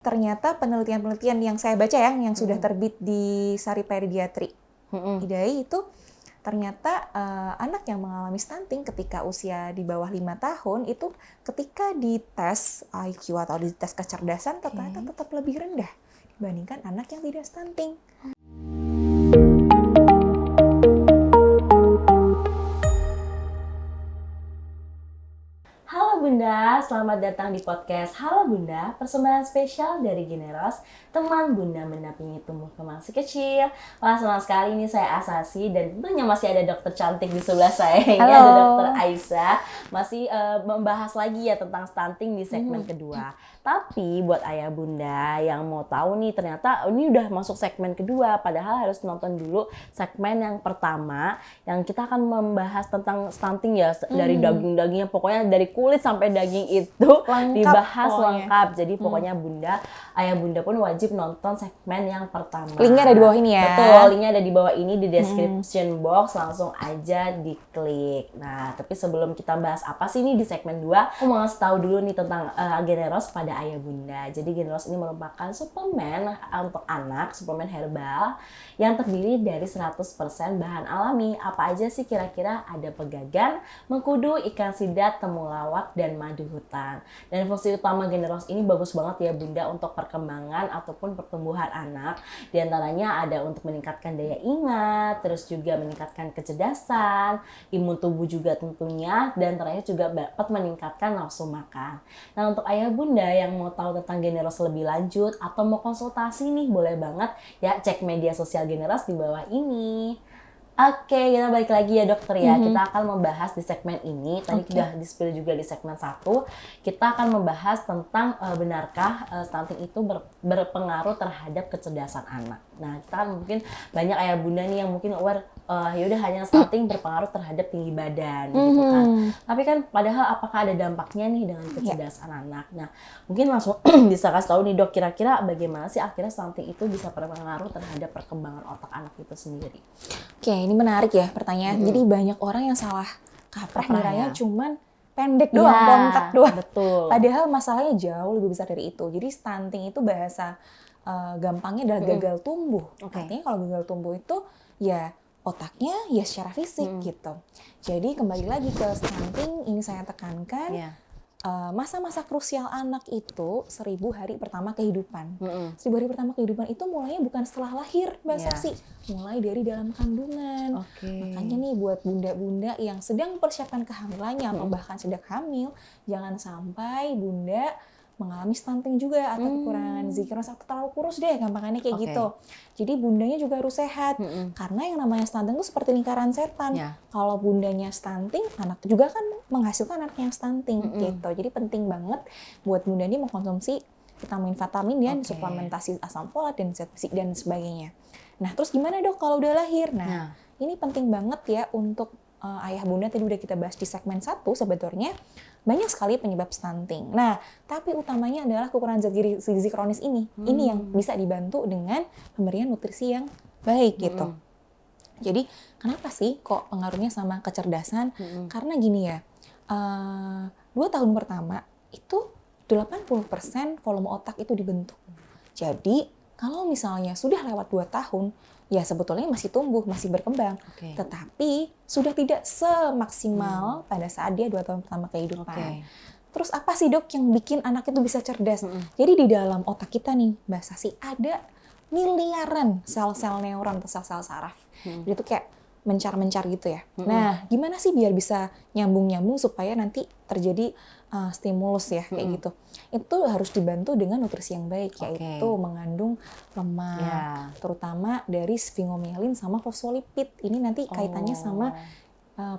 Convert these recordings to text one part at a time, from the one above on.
ternyata penelitian-penelitian yang saya baca yang sudah terbit di Sari Pediatri IDAI itu ternyata anak yang mengalami stunting ketika usia di bawah 5 tahun itu ketika dites IQ atau dites kecerdasan ternyata tetap lebih rendah dibandingkan anak yang tidak stunting. Halo Bunda, selamat datang di podcast Halo Bunda, persembahan spesial dari Generos, teman Bunda mendampingi tumbuh kembang si kecil. Wah, senang sekali ini saya Asasi dan tentunya masih ada dokter cantik di sebelah saya. Ini ada dokter Aisyah, masih membahas lagi ya tentang stunting di segmen kedua. Tapi buat ayah bunda yang mau tahu nih, ternyata ini udah masuk segmen kedua, padahal harus nonton dulu segmen yang pertama yang kita akan membahas tentang stunting ya, dari daging-dagingnya, pokoknya dari kulit sampai daging itu lengkap, dibahas lengkap. Jadi pokoknya ayah bunda pun wajib nonton segmen yang pertama. Linknya ada di bawah ini ya. Betul, linknya ada di bawah ini di description box, langsung aja diklik. Nah, tapi sebelum kita bahas apa sih ini di segmen 2, aku mau ngasih tahu dulu nih tentang Generos pada ayah bunda. Jadi Generos ini merupakan suplemen untuk anak, suplemen herbal yang terdiri dari 100% bahan alami. Apa aja sih kira-kira? Ada pegagan, mengkudu, ikan sidat, temulawak, dan madu hutan. Dan fungsi utama Generos ini bagus banget ya bunda untuk perkembangan ataupun pertumbuhan anak. Di antaranya ada untuk meningkatkan daya ingat, terus juga meningkatkan kecerdasan, imun tubuh juga tentunya, dan terakhir juga dapat meningkatkan nafsu makan. Nah, untuk ayah bunda yang mau tahu tentang Generos lebih lanjut atau mau konsultasi nih, boleh banget ya cek media sosial Generos di bawah ini. Oke, kita balik lagi ya dokter ya. Kita akan membahas di segmen ini, tadi sudah di-spill juga di segmen 1, kita akan membahas tentang benarkah stunting itu berpengaruh terhadap kecerdasan anak. Nah, kita kan mungkin banyak ayah bunda nih yang mungkin aware, yaudah hanya stunting berpengaruh terhadap tinggi badan gitu kan. Tapi kan padahal apakah ada dampaknya nih dengan kecerdasan anak? Nah, mungkin langsung bisa kasih tahu nih dok, kira-kira bagaimana sih akhirnya stunting itu bisa berpengaruh terhadap perkembangan otak anak itu sendiri? Oke, ini menarik ya pertanyaan. Jadi banyak orang yang salah kaprah ngiranya cuman pendek doang, bontak doang. Betul. Padahal masalahnya jauh lebih besar dari itu. Jadi stunting itu bahasa gampangnya adalah gagal tumbuh. Artinya kalau gagal tumbuh itu ya otaknya ya secara fisik gitu. Jadi kembali lagi ke stunting, ini saya tekankan. Masa-masa krusial anak itu 1000 hari pertama kehidupan. 1000 hari pertama kehidupan itu mulainya bukan setelah lahir, Mbak Saksi. Mulai dari dalam kandungan. Makanya nih buat bunda-bunda yang sedang mempersiapkan kehamilannya atau bahkan sedang hamil, jangan sampai bunda mengalami stunting juga atau kekurangan gizi atau terlalu kurus deh, gampangannya kayak gitu. Jadi bundanya juga harus sehat. Karena yang namanya stunting itu seperti lingkaran setan. Kalau bundanya stunting, anak juga kan menghasilkan anak yang stunting gitu. Jadi penting banget buat bunda ini mengkonsumsi vitamin dan suplementasi asam folat dan zat besi dan sebagainya. Nah, terus gimana dok kalau udah lahir? Nah, ini penting banget ya untuk ayah bunda, tadi udah kita bahas di segmen 1 sebetulnya. Banyak sekali penyebab stunting. Nah, tapi utamanya adalah kekurangan zat gizi kronis ini. Ini yang bisa dibantu dengan pemberian nutrisi yang baik gitu. Jadi, kenapa sih kok pengaruhnya sama kecerdasan? Karena gini ya, 2 tahun pertama itu 80% volume otak itu dibentuk. Jadi, kalau misalnya sudah lewat 2 tahun, ya sebetulnya masih tumbuh, masih berkembang. Tetapi sudah tidak semaksimal pada saat dia 2 tahun pertama kehidupan. Terus apa sih dok yang bikin anak itu bisa cerdas? Jadi di dalam otak kita nih, Mbak Sasi, ada miliaran sel-sel neuron atau sel-sel saraf. Jadi itu kayak mencar-mencar gitu ya. Nah, gimana sih biar bisa nyambung-nyambung supaya nanti terjadi stimulus ya, kayak gitu. Itu harus dibantu dengan nutrisi yang baik, yaitu mengandung lemak, terutama dari sphingomyelin sama fosfolipid. Ini nanti kaitannya sama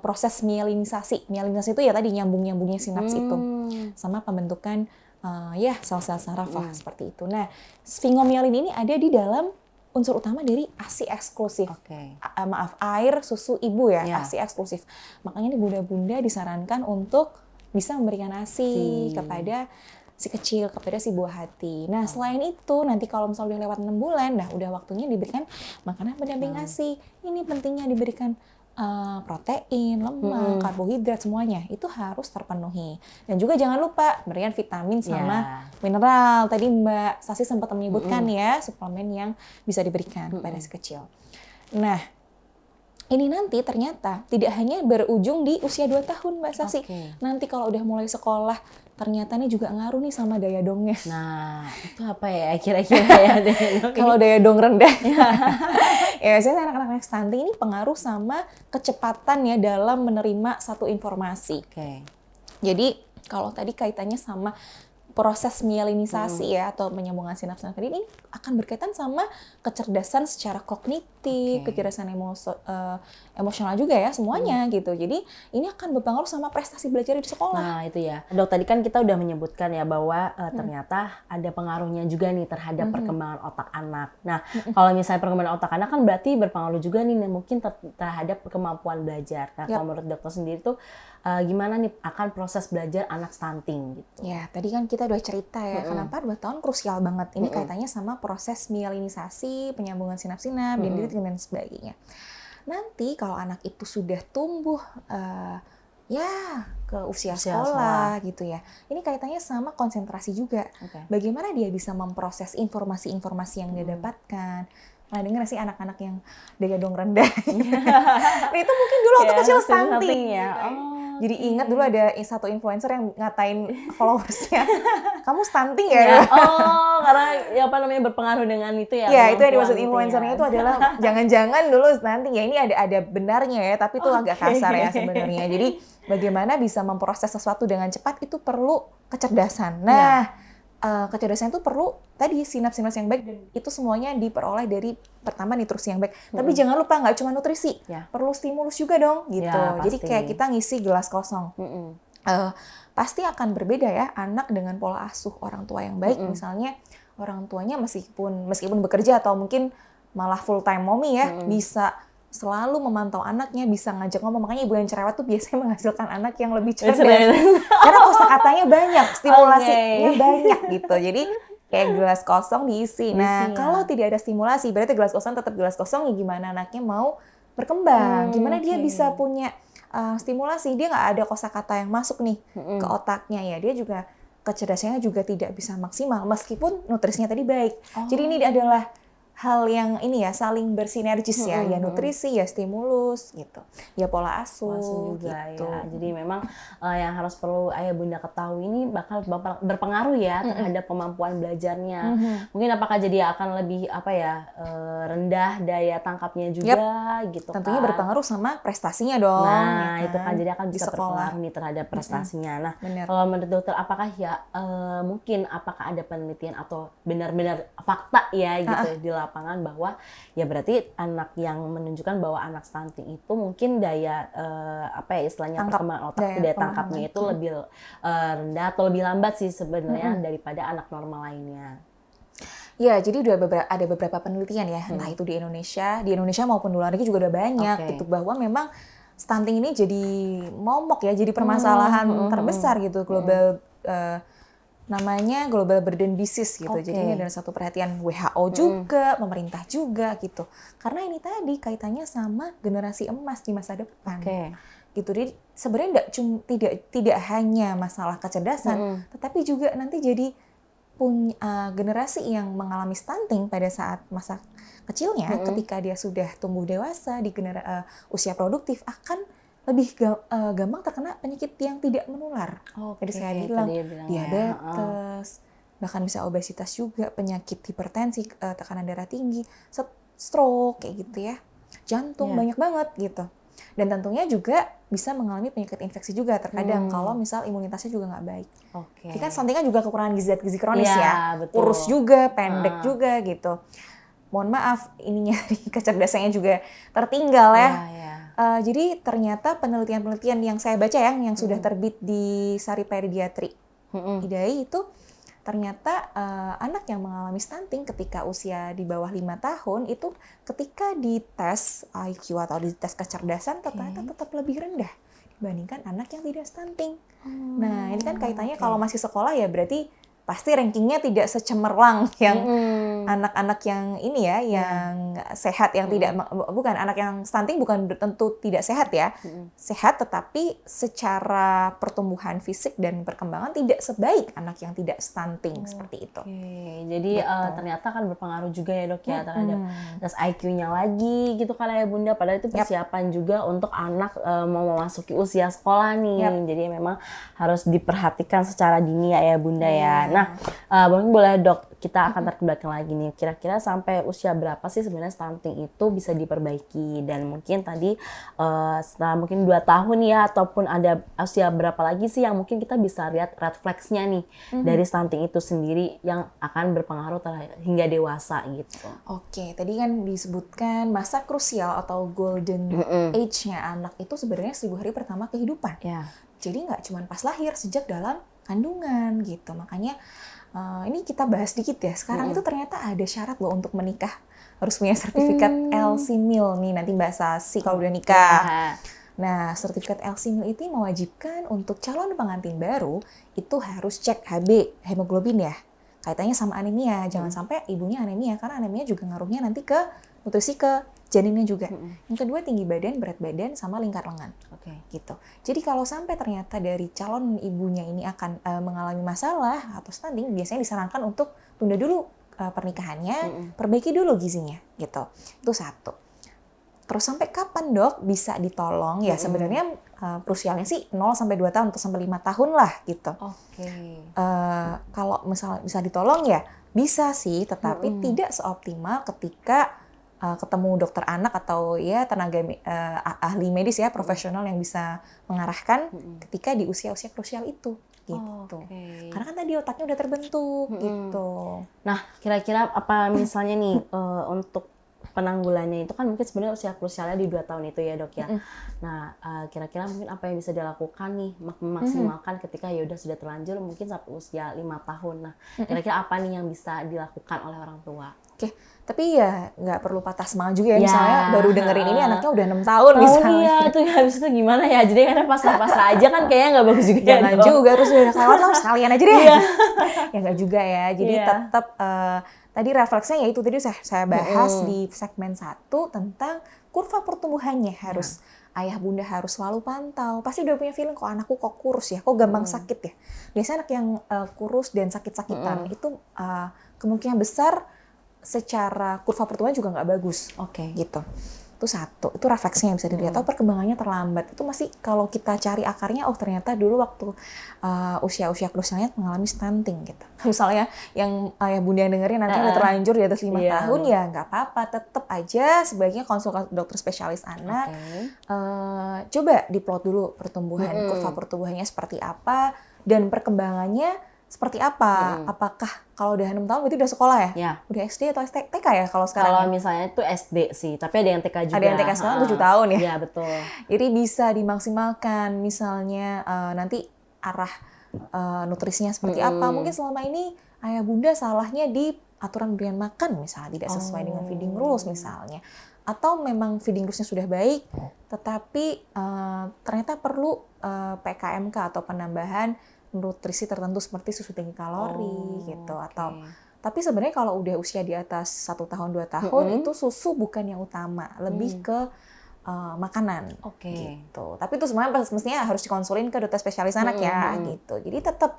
proses mielinisasi. Mielinisasi itu ya tadi nyambung-nyambungnya sinaps itu. Sama pembentukan sel-sel saraf seperti itu. Nah, sphingomyelin ini ada di dalam unsur utama dari ASI eksklusif. Air susu ibu ya, ASI eksklusif. Makanya nih bunda-bunda disarankan untuk bisa memberikan ASI kepada si kecil, kepada si buah hati. Nah, selain itu, nanti kalau misalnya udah lewat 6 bulan, nah udah waktunya diberikan makanan pendamping ASI. Ini pentingnya diberikan protein, lemak, karbohidrat semuanya itu harus terpenuhi. Dan juga jangan lupa berikan vitamin sama mineral. Tadi Mbak Sasi sempat menyebutkan ya suplemen yang bisa diberikan kepada si kecil. Nah, ini nanti ternyata tidak hanya berujung di usia 2 tahun Mbak Sasi. Nanti kalau udah mulai sekolah ternyata ini juga ngaruh nih sama daya dongnya. Nah, itu apa ya kira-kira ya daya dong? Kalau daya dong rendah. Ya, biasanya anak-anak stunting ini pengaruh sama kecepatan ya dalam menerima satu informasi. Jadi kalau tadi kaitannya sama proses mielinisasi ya atau penyambungan sinaps tadi ini akan berkaitan sama kecerdasan secara kognitif, kecerdasan emosional juga ya semuanya gitu. Jadi ini akan berpengaruh sama prestasi belajar di sekolah. Nah itu ya, Dok tadi kan kita udah menyebutkan ya bahwa ternyata ada pengaruhnya juga nih terhadap perkembangan otak anak. Nah kalau misalnya perkembangan otak anak kan berarti berpengaruh juga nih mungkin terhadap kemampuan belajar. Nah kalau menurut dokter sendiri tuh gimana nih akan proses belajar anak stunting gitu? Ya tadi kan kita udah cerita ya kenapa 2 tahun krusial banget. Ini kaitannya sama proses mielinisasi, penyambungan sinap-sinap, dendrit dan sebagainya. Nanti kalau anak itu sudah tumbuh ke usia sekolah gitu ya. Ini kaitannya sama konsentrasi juga. Bagaimana dia bisa memproses informasi-informasi yang dia dapatkan. Nah, dengar sih anak-anak yang daya dong rendah. Nah, itu mungkin dulu waktu kecil stunting ya. Jadi ingat dulu ada satu influencer yang ngatain followersnya, kamu stunting ya? Karena ya apa namanya berpengaruh dengan itu ya. Ya, itu yang dimaksud influencernya itu adalah jangan-jangan dulu stunting ya. Ini ada benarnya ya, tapi itu agak kasar ya sebenarnya. Jadi bagaimana bisa memproses sesuatu dengan cepat itu perlu kecerdasan. Nah, kecerdasan itu perlu tadi sinaps-sinaps yang baik dan itu semuanya diperoleh dari pertama nutrisi yang baik. Tapi jangan lupa nggak cuma nutrisi, perlu stimulus juga dong gitu. Jadi kayak kita ngisi gelas kosong. Pasti akan berbeda ya anak dengan pola asuh orang tua yang baik. Misalnya orang tuanya meskipun bekerja atau mungkin malah full time mommy ya bisa selalu memantau anaknya, bisa ngajak ngomong. Makanya ibu yang cerewet tuh biasanya menghasilkan anak yang lebih cerdas. Karena kosakatanya banyak, stimulasinya banyak gitu. Jadi kayak gelas kosong diisi. Nah, kalau tidak ada stimulasi, berarti gelas kosong tetap gelas kosong, ya gimana anaknya mau berkembang? Gimana dia bisa punya stimulasi? Dia nggak ada kosakata yang masuk nih ke otaknya ya. Dia juga kecerdasannya juga tidak bisa maksimal meskipun nutrisinya tadi baik. Jadi ini adalah hal yang ini ya saling bersinergis ya nutrisi ya stimulus gitu ya pola asuh juga gitu. Ya jadi memang yang harus perlu ayah bunda ketahui ini bakal berpengaruh ya terhadap kemampuan belajarnya. Mungkin apakah jadi akan lebih rendah daya tangkapnya juga gitu tentunya kan. berpengaruh sama prestasinya dong. Nah itu kan jadi akan bisa berpengaruh nih terhadap prestasinya. Nah kalau menurut dokter apakah mungkin apakah ada penelitian atau benar-benar fakta ya gitu di lapangan bahwa ya berarti anak yang menunjukkan bahwa anak stunting itu mungkin daya istilahnya perkembangan otak daya tangkapnya itu lebih rendah atau lebih lambat sih sebenarnya daripada anak normal lainnya. Ya, jadi ada beberapa penelitian ya, entah itu di Indonesia maupun di luar negeri juga udah banyak gitu bahwa memang stunting ini jadi momok ya, jadi permasalahan terbesar gitu global. Namanya global burden disease gitu. Jadi ini adalah satu perhatian WHO juga, pemerintah juga gitu. Karena ini tadi kaitannya sama generasi emas di masa depan. Gitu. Jadi sebenarnya tidak hanya masalah kecerdasan, tetapi juga nanti jadi punya generasi yang mengalami stunting pada saat masa kecilnya, ketika dia sudah tumbuh dewasa di usia produktif akan lebih gampang terkena penyakit yang tidak menular. Jadi saya bilang diabetes, bahkan bisa obesitas juga, penyakit hipertensi, tekanan darah tinggi, stroke kayak gitu ya, jantung banyak banget gitu. Dan tentunya juga bisa mengalami penyakit infeksi juga terkadang kalau misal imunitasnya juga nggak baik. Jadi kan stunting kan juga kekurangan gizi kronis ya, kurus juga, pendek juga gitu. Mohon maaf, ininya kecerdasannya juga tertinggal ya. Jadi ternyata penelitian-penelitian yang saya baca yang sudah terbit di Sari Pediatri IDAI itu ternyata anak yang mengalami stunting ketika usia di bawah 5 tahun itu ketika dites IQ atau dites kecerdasan ternyata tetap lebih rendah dibandingkan anak yang tidak stunting. Nah ini kan kaitannya kalau masih sekolah ya berarti pasti rankingnya tidak secemerlang yang anak-anak yang ini ya, yang sehat, yang tidak, bukan anak yang stunting bukan tentu tidak sehat ya, sehat tetapi secara pertumbuhan fisik dan perkembangan tidak sebaik anak yang tidak stunting seperti itu. Jadi ternyata kan berpengaruh juga ya dok ya terhadap tes IQ-nya lagi gitu kan ya bunda. Padahal itu persiapan juga untuk anak mau memasuki usia sekolah nih. Jadi memang harus diperhatikan secara dini ya bunda ya. Nah, mungkin boleh dok kita akan tarik ke belakang lagi nih. Kira-kira sampai usia berapa sih sebenarnya stunting itu bisa diperbaiki? Dan mungkin tadi setelah mungkin 2 tahun ya, ataupun ada usia berapa lagi sih yang mungkin kita bisa lihat red flags-nya nih dari stunting itu sendiri yang akan berpengaruh hingga dewasa gitu. Oke, tadi kan disebutkan masa krusial atau golden age-nya anak itu sebenarnya 1000 hari pertama kehidupan. Jadi nggak cuma pas lahir, sejak dalam kandungan gitu. Makanya ini kita bahas dikit ya. Sekarang itu ternyata ada syarat loh untuk menikah. Harus punya sertifikat LC-MIL nih, nanti bahasa C kalau udah nikah. Nah, sertifikat LC-MIL itu mewajibkan untuk calon pengantin baru itu harus cek HB, hemoglobin ya. Kaitannya sama anemia. Jangan sampai ibunya anemia, karena anemia juga ngaruhnya nanti ke nutrisi ke janinnya juga. Yang kedua, tinggi badan, berat badan, sama lingkar lengan. Gitu. Jadi kalau sampai ternyata dari calon ibunya ini akan mengalami masalah atau stunting, biasanya disarankan untuk tunda dulu pernikahannya, perbaiki dulu gizinya, gitu. Itu satu. Terus sampai kapan dok bisa ditolong? Ya sebenarnya krusialnya sih 0 sampai 2 tahun atau sampai 5 tahun lah gitu. Kalau misalnya bisa ditolong ya bisa sih, tetapi tidak seoptimal ketika ketemu dokter anak atau ya tenaga ahli medis ya, profesional yang bisa mengarahkan ketika di usia-usia krusial itu gitu. Karena kan tadi otaknya udah terbentuk gitu. Nah, kira-kira apa misalnya nih untuk penanggulannya itu kan mungkin sebenarnya usia krusialnya di 2 tahun itu ya dok ya. Nah, kira-kira mungkin apa yang bisa dilakukan nih memaksimalkan ketika ya udah sudah terlanjur mungkin sampai usia 5 tahun. Nah, kira-kira apa nih yang bisa dilakukan oleh orang tua? Tapi ya nggak perlu patah semangat juga ya, misalnya baru dengerin ini anaknya udah 6 tahun misalnya. Iya, tuh habis itu gimana ya, jadi kadang pasrah-pasrah aja kan kayaknya nggak bagus juga. Jangan juga, terus udah kelewat lah sekalian aja deh. Ya nggak juga ya, jadi tetap tadi refleksnya ya itu tadi saya bahas di segmen 1 tentang kurva pertumbuhannya harus ayah bunda harus selalu pantau. Pasti udah punya feeling kok anakku kok kurus ya, kok gampang sakit ya. Biasanya anak yang kurus dan sakit-sakitan itu kemungkinan besar secara kurva pertumbuhan juga nggak bagus. Gitu. Itu satu, itu refleksnya yang bisa dilihat. Oh, perkembangannya terlambat. Itu masih kalau kita cari akarnya, oh ternyata dulu waktu usia-usia krusialnya mengalami stunting gitu. Misalnya yang ayah bunda yang dengerin nanti udah terlanjur di atas 5 tahun ya nggak apa-apa, tetap aja sebaiknya konsultasi dokter spesialis anak. Coba diplot dulu pertumbuhan, kurva pertumbuhannya seperti apa dan perkembangannya seperti apa? Apakah kalau udah 6 tahun berarti udah sekolah ya? Udah SD atau TK ya kalau sekarang? Kalau misalnya itu SD sih, tapi ada yang TK juga. Ada yang TK sekarang 7 tahun ya? Iya, betul. Jadi bisa dimaksimalkan, misalnya nanti arah nutrisinya seperti apa. Mungkin selama ini ayah bunda salahnya di aturan pemberian makan misalnya, tidak sesuai dengan feeding rules misalnya. Atau memang feeding rules-nya sudah baik, tetapi ternyata perlu PKMK atau penambahan nutrisi tertentu seperti susu tinggi kalori gitu atau tapi sebenarnya kalau udah usia di atas 1 tahun 2 tahun itu susu bukan yang utama, lebih ke makanan gitu. Tapi itu semuanya mestinya harus dikonsulin ke dokter spesialis anak ya gitu. Jadi tetap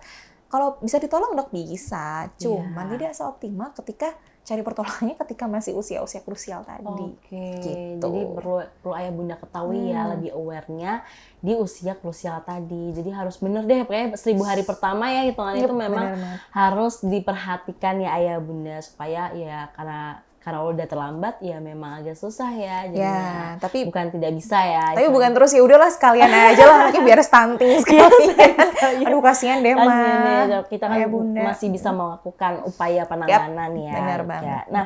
kalau bisa ditolong dok bisa, cuman tidak seoptimal ketika cari pertolongannya ketika masih usia-usia krusial tadi. Gitu. Jadi perlu ayah bunda ketahui ya, lebih aware-nya di usia krusial tadi. Jadi harus bener deh, pokoknya 1000 hari pertama ya hitungannya itu memang harus diperhatikan ya ayah bunda supaya ya karena udah terlambat ya memang agak susah ya jadinya. Tapi bukan tidak bisa ya. Tapi bukan terus ya udahlah sekalian aja lah anaknya biar stunting sekalian. Aduh kasihan deh mah. Kita kan masih bisa melakukan upaya penanganan ya. Benar banget. Nah,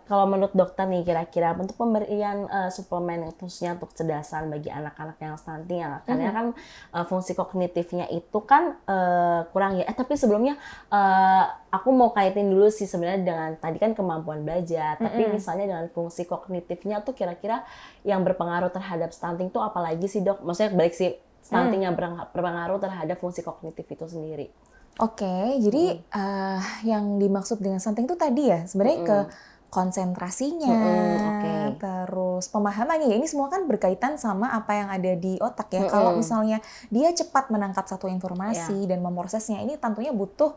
kalau menurut dokter nih kira-kira untuk pemberian suplemen khususnya untuk kecerdasan bagi anak-anak yang stunting ya, karena kan fungsi kognitifnya itu kan kurang ya. Tapi sebelumnya aku mau kaitin dulu sih sebenarnya dengan tadi kan kemampuan belajar, tapi misalnya dengan fungsi kognitifnya tuh kira-kira yang berpengaruh terhadap stunting tuh apalagi sih dok? Maksudnya balik sih stunting yang berpengaruh terhadap fungsi kognitif itu sendiri. Oke, jadi yang dimaksud dengan stunting itu tadi ya sebenarnya ke konsentrasinya, terus pemahamannya ya ini semua kan berkaitan sama apa yang ada di otak ya. Kalau misalnya dia cepat menangkap satu informasi dan memprosesnya, ini tentunya butuh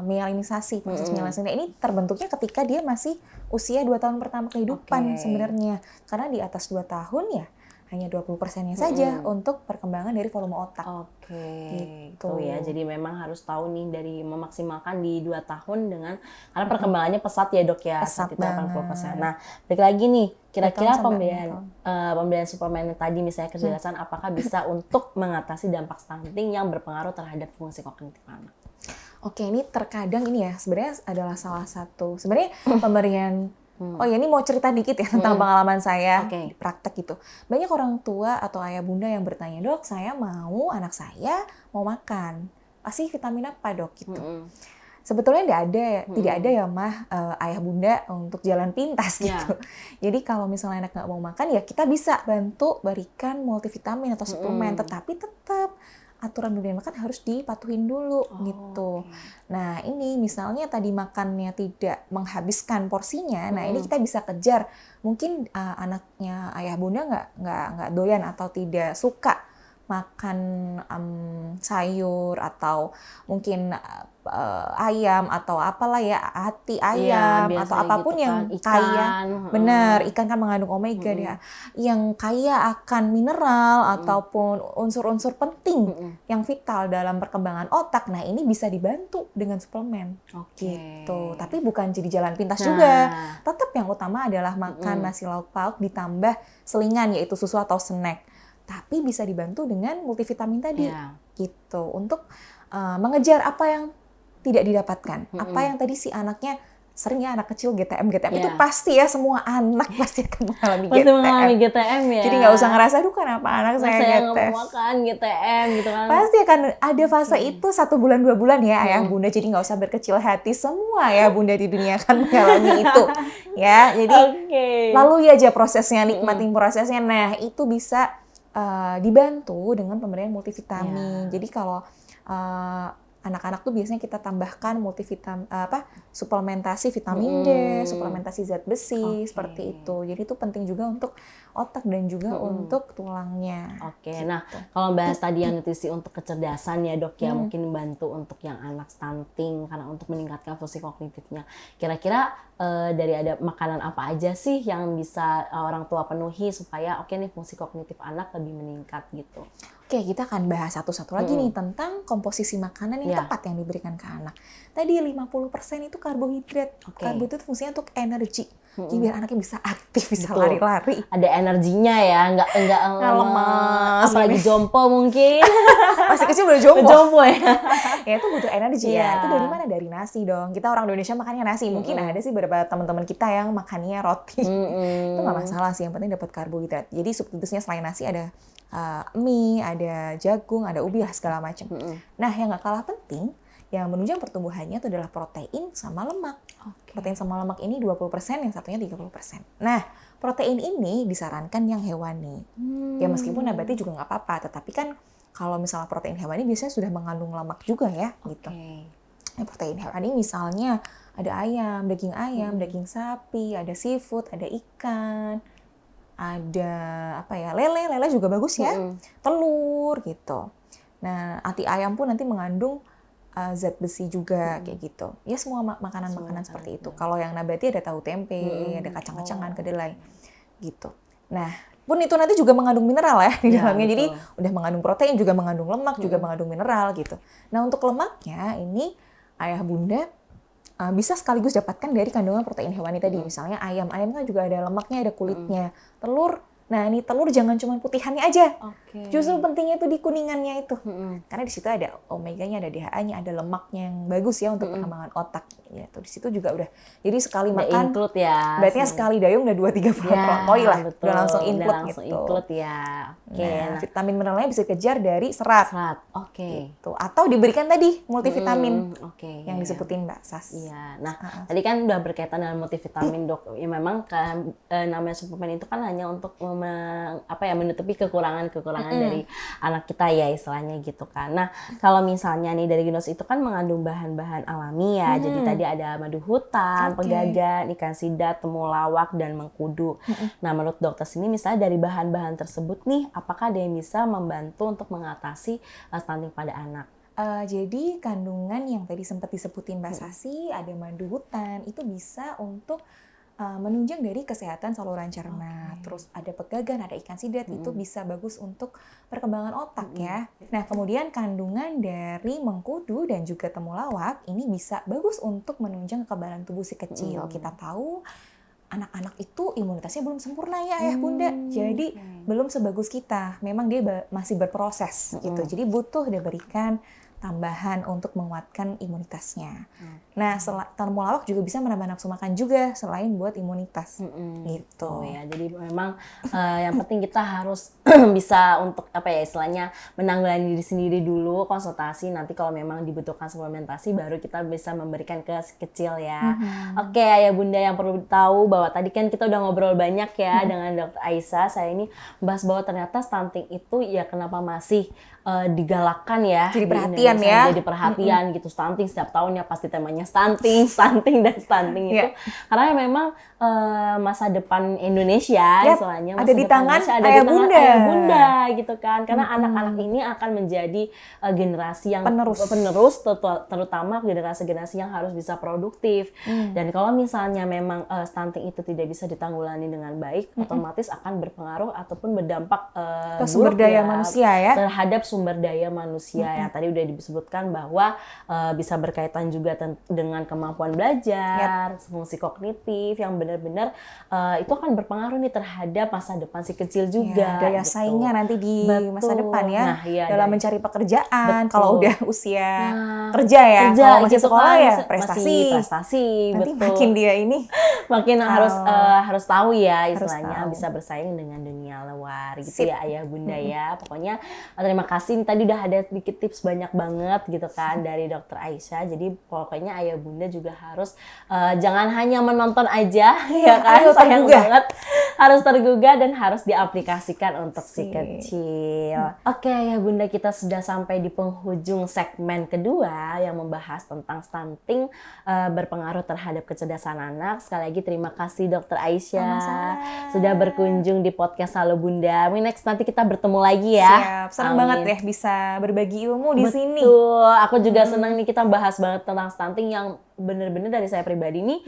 myelinisasi, proses myelinisasi. Ini terbentuknya ketika dia masih usia 2 tahun pertama kehidupan sebenarnya. Karena di atas 2 tahun ya hanya 20%-nya saja untuk perkembangan dari volume otak. Gitu ya. Jadi memang harus tahu nih dari memaksimalkan di 2 tahun dengan karena perkembangannya pesat ya dok ya. Pesat itu banget. 80%. Nah, balik lagi nih, kira-kira pemberian suplemen tadi misalnya kecerdasan apakah bisa untuk mengatasi dampak stunting yang berpengaruh terhadap fungsi kognitif anak? Oke, ini terkadang ini ya sebenarnya adalah salah satu sebenarnya pemberian oh ya ini mau cerita dikit ya tentang pengalaman saya di praktek gitu. Banyak orang tua atau ayah bunda yang bertanya, dok saya mau anak saya mau makan, kasih vitamin apa dok gitu. Sebetulnya tidak ada ya mah ayah bunda untuk jalan pintas gitu. Jadi kalau misalnya anak nggak mau makan ya kita bisa bantu berikan multivitamin atau suplemen, tetapi tetap aturan durian makan harus dipatuhin dulu gitu. Nah ini misalnya tadi makannya tidak menghabiskan porsinya, nah ini kita bisa kejar. Mungkin anaknya ayah bunda nggak doyan atau tidak suka makan sayur atau mungkin ayam atau apalah ya hati ayam atau apapun gitu yang ikan. Kaya benar ikan kan mengandung omega dia yang kaya akan mineral ataupun unsur-unsur penting yang vital dalam perkembangan otak. Nah ini bisa dibantu dengan suplemen gitu. Tapi bukan jadi jalan pintas juga. Tetap yang utama adalah makan nasi lauk pauk ditambah selingan yaitu susu atau snack. Tapi bisa dibantu dengan multivitamin tadi gitu untuk mengejar apa yang tidak didapatkan. Apa yang tadi si anaknya seringnya anak kecil GTM itu pasti ya semua anak pasti akan mengalami GTM ya. Jadi nggak usah ngerasa aduh kenapa anak saya nggak mau makan GTM gitu kan. Pasti akan ada fase itu 1 bulan 2 bulan ya ayah bunda. Jadi nggak usah berkecil hati, semua ya bunda di dunia akan mengalami itu ya. Jadi lalu aja prosesnya, nikmatin prosesnya. Nah itu bisa dibantu dengan pemberian multivitamin. Jadi kalau anak-anak tuh biasanya kita tambahkan multivitamin suplementasi vitamin D, suplementasi zat besi seperti itu. Jadi itu penting juga untuk otak dan juga untuk tulangnya. Gitu. Nah kalau bahas tadi yang nutrisi untuk kecerdasan ya dok ya mungkin bantu untuk yang anak stunting karena untuk meningkatkan fungsi kognitifnya. Kira-kira dari ada makanan apa aja sih yang bisa orang tua penuhi supaya nih fungsi kognitif anak lebih meningkat gitu. Oke, kita akan bahas satu-satu lagi nih tentang komposisi makanan yang tepat yang diberikan ke anak. Tadi 50% itu karbohidrat. Karbohidrat fungsinya untuk energi. Jadi biar anaknya bisa aktif, bisa lari-lari. Ada energinya ya, nggak lemas. Apalagi jompo mungkin. Masih kecil udah jompo. Jompo ya. Ya itu butuh energi ya. Itu dari mana? Dari nasi dong. Kita orang Indonesia makannya nasi. Mungkin ada sih beberapa teman-teman kita yang makannya roti. Itu nggak masalah sih. Yang penting dapat karbohidrat. Jadi substitusinya selain nasi ada mie, ada jagung, ada ubi, segala macam. Nah, yang nggak kalah penting, yang menunjang pertumbuhannya itu adalah protein sama lemak. Protein sama lemak ini 20%, yang satunya 30%. Nah, protein ini disarankan yang hewani. Ya meskipun nabati juga nggak apa-apa, tetapi kan kalau misalnya protein hewani biasanya sudah mengandung lemak juga ya, gitu. Nah, protein hewani misalnya ada ayam, daging sapi, ada seafood, ada ikan, ada lele juga bagus ya, telur gitu. Nah, hati ayam pun nanti mengandung zat besi juga kayak gitu. Ya semua makanan-makanan seperti itu. Kalau yang nabati ada tahu tempe, ada kacang-kacangan, kedelai gitu. Nah, pun itu nanti juga mengandung mineral ya di dalamnya. Jadi udah mengandung protein, juga mengandung lemak, juga mengandung mineral gitu. Nah, untuk lemaknya ini ayah bunda bisa sekaligus dapatkan dari kandungan protein hewani tadi. Misalnya ayam kan juga ada lemaknya, ada kulitnya. Telur, nah ini telur jangan cuma putihannya aja. Justru pentingnya itu di kuningannya itu. Karena di situ ada omeganya, ada DHA-nya, ada lemaknya yang bagus ya untuk perkembangan otak. Gitu. Di situ juga udah. Jadi sekali udah makan include ya. berarti sekali dayung udah 2-3 koi lah. Betul. Udah langsung include udah langsung gitu. include ya. Oke. Nah, vitamin mineralnya bisa dikejar dari serat. Oke. Gitu. Atau diberikan tadi multivitamin. Yang Iya. disebutin Mbak Sas. Iya. Nah, tadi kan udah berkaitan dengan multivitamin, Dok. Ya memang kan namanya suplemen itu kan hanya untuk menutupi kekurangan-kekurangan dari anak kita ya istilahnya gitu kan. Nah, kalau misalnya nih dari Ginos itu kan mengandung bahan-bahan alami ya. Jadi tadi ada madu hutan, pegagan, ikan sidat, temulawak dan mengkudu. Nah, menurut dokter sini misalnya dari bahan-bahan tersebut nih, apakah ada yang bisa membantu untuk mengatasi stunting pada anak? Jadi kandungan yang tadi sempat disebutin Mbak Sasi, ada madu hutan, itu bisa untuk menunjang dari kesehatan saluran cerna. Terus ada pegagan, ada ikan sidat, itu bisa bagus untuk perkembangan otak ya. Nah, kemudian kandungan dari mengkudu dan juga temulawak, ini bisa bagus untuk menunjang kekebalan tubuh si kecil. Kita tahu anak-anak itu imunitasnya belum sempurna ya ayah bunda, jadi belum sebagus kita. Memang dia masih berproses gitu, jadi butuh diberikan tambahan untuk menguatkan imunitasnya. Nah, temulawak juga bisa menambah nafsu makan juga selain buat imunitas gitu. Ya, jadi memang yang penting kita harus bisa untuk istilahnya menanggulangi diri sendiri dulu, konsultasi, nanti kalau memang dibutuhkan suplementasi baru kita bisa memberikan ke si kecil ya. Oke, ayah bunda yang perlu tahu bahwa tadi kan kita udah ngobrol banyak ya dengan Dr. Aisyah. Saya ini membahas bahwa ternyata stunting itu ya kenapa masih digalakkan ya, jadi perhatian ya, jadi perhatian gitu. Stunting setiap tahunnya pasti temanya stunting dan stunting itu karena memang masa depan Indonesia istilahnya ada di tangan ayah bunda gitu kan, karena anak-anak ini akan menjadi generasi yang penerus terutama generasi yang harus bisa produktif. Dan kalau misalnya memang stunting itu tidak bisa ditanggulangi dengan baik, otomatis akan berpengaruh ataupun berdampak ke sumber daya manusia ya, terhadap sumber daya manusia yang tadi udah disebutkan bahwa bisa berkaitan juga dengan kemampuan belajar, fungsi kognitif yang benar-benar itu akan berpengaruh nih terhadap masa depan si kecil juga. Daya gitu. saingnya nanti di masa depan ya, nah, dalam mencari pekerjaan. Kalau udah usia kerja ya, kalau masih sekolah ya prestasi. Nanti makin dia ini makin harus tahu ya istilahnya, bisa bersaing dengan dunia luar gitu ya ayah bunda ya. Pokoknya terima kasih. Tadi udah ada sedikit tips banyak banget gitu kan dari Dr. Aisyah. Jadi pokoknya ayah bunda juga harus jangan hanya menonton aja ya kan, sayang banget, harus tergugah dan harus diaplikasikan untuk si kecil. Oke ayah bunda, kita sudah sampai di penghujung segmen kedua yang membahas tentang stunting berpengaruh terhadap kecerdasan anak. Sekali lagi terima kasih Dr. Aisyah sudah berkunjung di podcast Halo Bunda. Next nanti kita bertemu lagi ya. Siap, senang banget deh bisa berbagi ilmu di sini. Betul, aku juga senang nih kita bahas banget tentang stunting yang bener-bener dari saya pribadi nih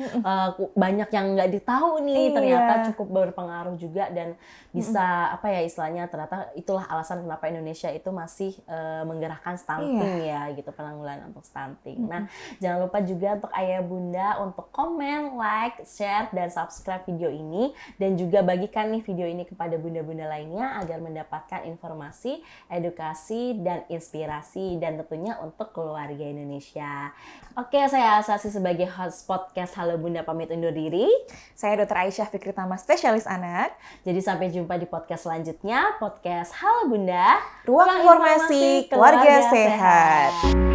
banyak yang nggak ditahu nih, ternyata cukup berpengaruh juga dan bisa istilahnya ternyata itulah alasan kenapa Indonesia itu masih menggerakkan stunting ya gitu, penanggulangan untuk stunting. Nah, jangan lupa juga untuk ayah bunda untuk komen, like, share dan subscribe video ini, dan juga bagikan nih video ini kepada bunda-bunda lainnya agar mendapatkan informasi, edukasi dan inspirasi, dan tentunya untuk keluarga Indonesia. Oke, saya Asasi sebagai host podcast Halo Bunda pamit undur diri. Saya Dr. Aisyah Fikritama, spesialis anak. Jadi sampai jumpa di podcast selanjutnya, podcast Halo Bunda, ruang informasi keluarga sehat.